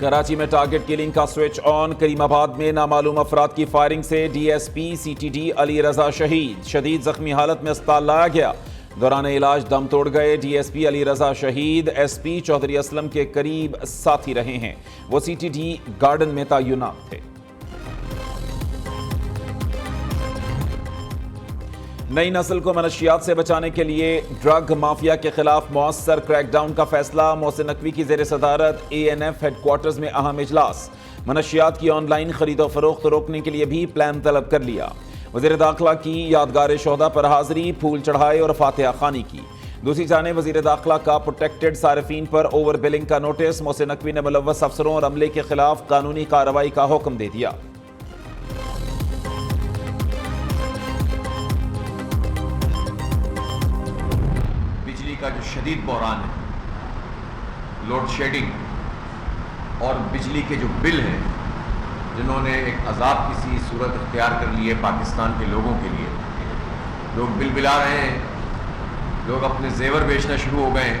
کراچی میں target killing switch on آن، Karimabad میں نامعلوم افراد کی فائرنگ سے ڈی ایس پی سی ٹی ڈی علی رضا شہید، شدید زخمی حالت میں اسپتال لایا گیا، دوران علاج دم توڑ گئے۔ ڈی ایس پی علی رضا شہید ایس پی چودھری اسلم کے قریب ساتھی رہے ہیں، وہ سی ٹی ڈی گارڈن میں تعینات تھے۔ نئی نسل کو منشیات سے بچانے کے لیے ڈرگ مافیا کے خلاف مؤثر کریک ڈاؤن کا فیصلہ، محسن نقوی کی زیر صدارت اے این ایف ہیڈ کوارٹرز میں اہم اجلاس، منشیات کی آن لائن خرید و فروخت روکنے کے لیے بھی پلان طلب کر لیا، وزیر داخلہ کی یادگار شہداء پر حاضری، پھول چڑھائے اور فاتحہ خوانی کی۔ دوسری جانب وزیر داخلہ کا پروٹیکٹڈ صارفین پر اوور بلنگ کا نوٹس، محسن نقوی نے ملوث افسروں اور عملے کے خلاف قانونی کارروائی کا حکم دے دیا۔ کا جو شدید بحران ہے، لوڈ شیڈنگ اور بجلی کے جو بل ہیں جنہوں نے ایک عذاب کی سی صورت اختیار کر لی ہے پاکستان کے لوگوں کے لیے، لوگ بل بلا رہے ہیں، لوگ اپنے زیور بیچنا شروع ہو گئے ہیں،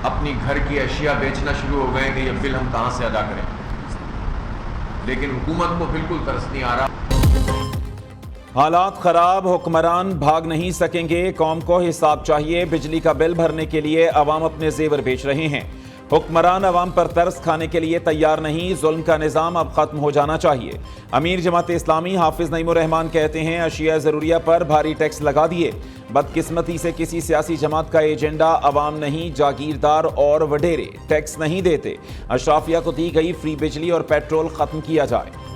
اپنی گھر کی اشیاء بیچنا شروع ہو گئے ہیں کہ یہ بل ہم کہاں سے ادا کریں، لیکن حکومت کو بالکل ترس نہیں آ رہا۔ حالات خراب، حکمران بھاگ نہیں سکیں گے، قوم کو حساب چاہیے، بجلی کا بل بھرنے کے لیے عوام اپنے زیور بیچ رہے ہیں، حکمران عوام پر ترس کھانے کے لیے تیار نہیں، ظلم کا نظام اب ختم ہو جانا چاہیے۔ امیر جماعت اسلامی حافظ نعیم الرحمان کہتے ہیں اشیاء ضروریہ پر بھاری ٹیکس لگا دیے، بدقسمتی سے کسی سیاسی جماعت کا ایجنڈا عوام نہیں، جاگیردار اور وڈیرے ٹیکس نہیں دیتے، اشرافیہ کو دی گئی فری بجلی اور پیٹرول ختم کیا جائے۔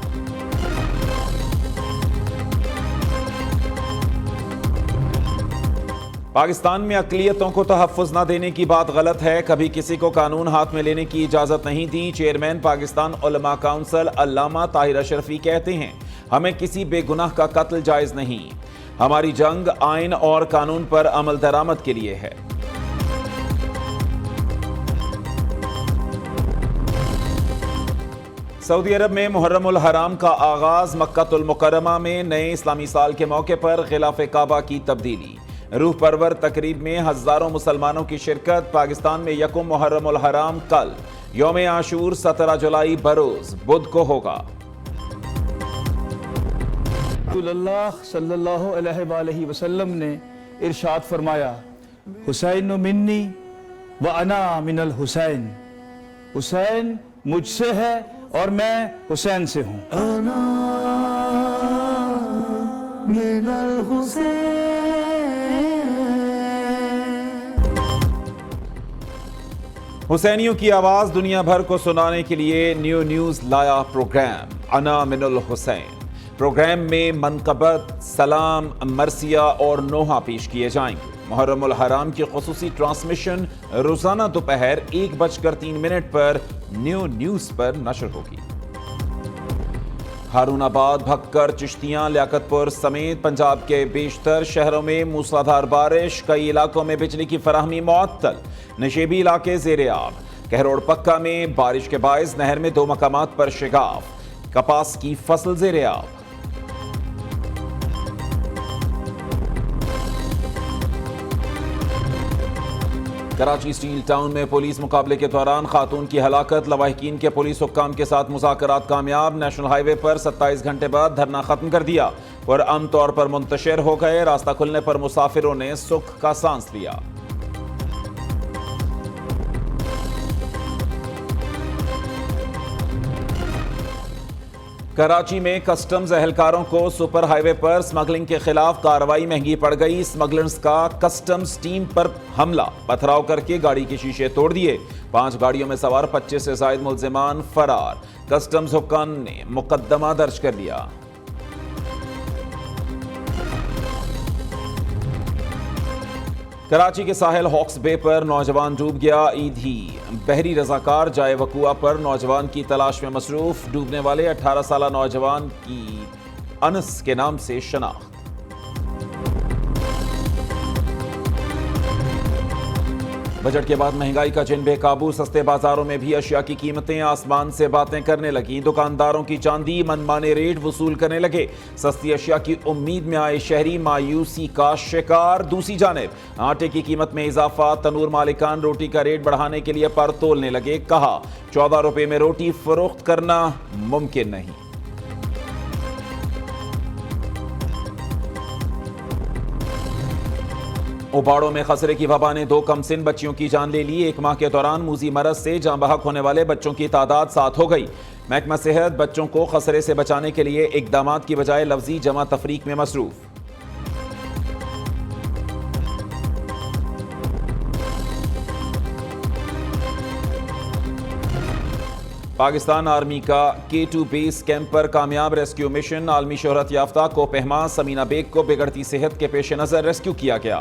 پاکستان میں اقلیتوں کو تحفظ نہ دینے کی بات غلط ہے، کبھی کسی کو قانون ہاتھ میں لینے کی اجازت نہیں دی، چیئرمین پاکستان علماء کونسل علامہ طاہر اشرفی کہتے ہیں ہمیں کسی بے گناہ کا قتل جائز نہیں، ہماری جنگ آئین اور قانون پر عمل درآمد کے لیے ہے۔ سعودی عرب میں محرم الحرام کا آغاز، مکہ المکرمہ میں نئے اسلامی سال کے موقع پر غلاف کعبہ کی تبدیلی، روح پرور تقریب میں ہزاروں مسلمانوں کی شرکت، پاکستان میں یکم محرم الحرام کل، یوم عاشور 17 جولائی بروز بدھ کو ہوگا۔ رسول اللہ صلی اللہ علیہ وآلہ وسلم نے ارشاد فرمایا، حسین منی وانا من الحسین، حسین مجھ سے ہے اور میں حسین سے ہوں۔ انا من الحسین۔ حسینیوں کی آواز دنیا بھر کو سنانے کے لیے نیو نیوز لایا پروگرام انا من الحسین۔ پروگرام میں منقبت، سلام، مرثیہ اور نوحہ پیش کیے جائیں گے۔ محرم الحرام کی خصوصی ٹرانسمیشن روزانہ دوپہر 1:03 پر نیو نیوز پر نشر ہوگی۔ ہارون آباد، بھکر، چشتیاں، لیاقت پور سمیت پنجاب کے بیشتر شہروں میں موسلادھار بارش، کئی علاقوں میں بجلی کی فراہمی معطل، نشیبی علاقے زیر آب، کہروڑ پکا میں بارش کے باعث نہر میں 2 مقامات پر شگاف، کپاس کی فصل زیر آب۔ کراچی اسٹیل ٹاؤن میں پولیس مقابلے کے دوران خاتون کی ہلاکت، لواحقین کے پولیس حکام کے ساتھ مذاکرات کامیاب، نیشنل ہائی وے پر 27 گھنٹے بعد دھرنا ختم کر دیا، پرامن طور پر منتشر ہو گئے، راستہ کھلنے پر مسافروں نے سکھ کا سانس لیا۔ کراچی میں کسٹمز اہلکاروں کو سپر ہائی وے پر سمگلنگ کے خلاف کارروائی مہنگی پڑ گئی، سمگلرز کا کسٹمز ٹیم پر حملہ، پتھراؤ کر کے گاڑی کے شیشے توڑ دیے، 5 گاڑیوں میں سوار 25 سے زائد ملزمان فرار، کسٹمز حکام نے مقدمہ درج کر لیا۔ کراچی کے ساحل ہاکس بے پر نوجوان ڈوب گیا، عید ہی بحری رضاکار جائے وقوع پر نوجوان کی تلاش میں مصروف، ڈوبنے والے 18 سالہ نوجوان کی انس کے نام سے شناخت۔ بجٹ کے بعد مہنگائی کا جن بے قابو، سستے بازاروں میں بھی اشیاء کی قیمتیں آسمان سے باتیں کرنے لگیں، دکانداروں کی چاندی منمانے ریٹ وصول کرنے لگے، سستی اشیاء کی امید میں آئے شہری مایوسی کا شکار۔ دوسری جانب آٹے کی قیمت میں اضافہ، تنور مالکان روٹی کا ریٹ بڑھانے کے لیے پر تولنے لگے، کہا 14 روپے میں روٹی فروخت کرنا ممکن نہیں۔ اوپاڑوں میں خسرے کی وبا نے 2 کمسن بچیوں کی جان لے لی۔ 1 ماہ کے دوران موذی مرض سے جاں بحق ہونے والے بچوں کی تعداد 7 ہو گئی۔ محکمہ صحت بچوں کو خسرے سے بچانے کے لیے اقدامات کی بجائے لفظی جمع تفریق میں مصروف۔ پاکستان آرمی کا K2 بیس کیمپ پر کامیاب ریسکیو مشن، عالمی شہرت یافتہ کوپہما سمینہ بیگ کو بگڑتی صحت کے پیش نظر ریسکیو کیا گیا۔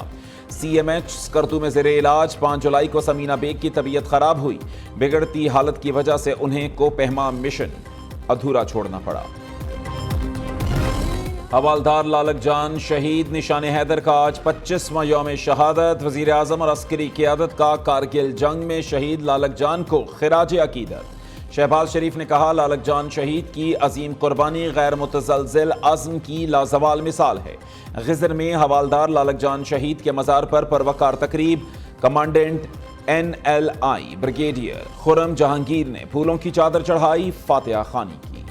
CMH اسکردو میں زیر علاج 5 جولائی کو سمینہ بیگ کی طبیعت خراب ہوئی، بگڑتی حالت کی وجہ سے انہیں کوپہما مشن ادھورا چھوڑنا پڑا۔ حوالدار لالک جان شہید نشان حیدر کا آج 25واں یوم شہادت۔ وزیر اعظم اور عسکری قیادت کا کارگل جنگ میں شہید لالک جان کو خراج عقیدت۔ شہباز شریف نے کہا لالک جان شہید کی عظیم قربانی غیر متزلزل عزم کی لازوال مثال ہے۔ غزر میں حوالدار لالک جان شہید کے مزار پر پروقار تقریب، کمانڈنٹ NLI بریگیڈیئر خرم جہانگیر نے پھولوں کی چادر چڑھائی، فاتحہ خوانی کی۔